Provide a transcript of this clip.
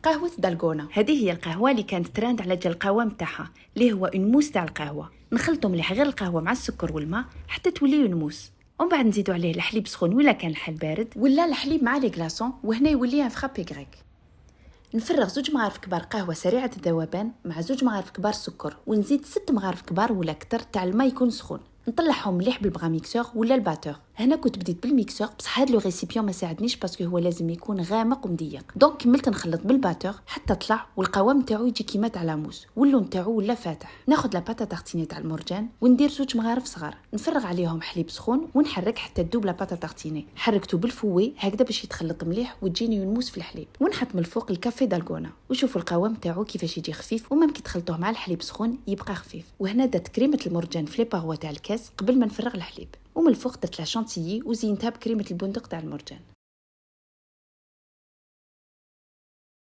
قهوة دالغونا. هذه هي القهوه اللي كانت ترند على جال القهوه نتاعها اللي هو اون موس تاع القهوه. نخلطوا مليح غير القهوه مع السكر والماء حتى تولي اون موس، ومن بعد نزيدوا عليه الحليب سخون ولا كان الحل بارد ولا الحليب مع لي كلاصون، وهنا يولي ان فرابي غريك. نفرغ 2 مغارف كبار قهوه سريعه الذوبان مع 2 مغارف كبار سكر، ونزيد 6 مغارف كبار ولا اكثر تاع الماء يكون سخون. نطلعهم مليح بالبغا ميكسور ولا الباتور. هنا كنت بديت بالميكسور بصح هاد لو ريسيبيون ما ساعدنيش باسكو هو لازم يكون غامق ومضيق، دونك كملت نخلط بالباتور حتى طلع والقوام تاعو يجي كيما تاع لاموس واللون تاعو ولا فاتح. ناخذ لا باتا تارتيني تاع المرجان وندير 2 مغارف صغار، نفرغ عليهم حليب سخون ونحرك حتى تذوب لا باتا تارتيني. حركته بالفوي هكذا باش يتخلط مليح وتجيني ونموس في الحليب، ونحط من الفوق الكافي دالغونا وشوفوا القوام تاعو كيفاش يجي خفيف، وممكن تخلطوه مع الحليب سخون يبقى خفيف. وهنا درت كريمه المرجان في لي باغوا تاع الكاس قبل ما نفرغ الحليب، ومن الفوق درت لا شانتيي وزينتها بكريمه البندق تاع المرجان.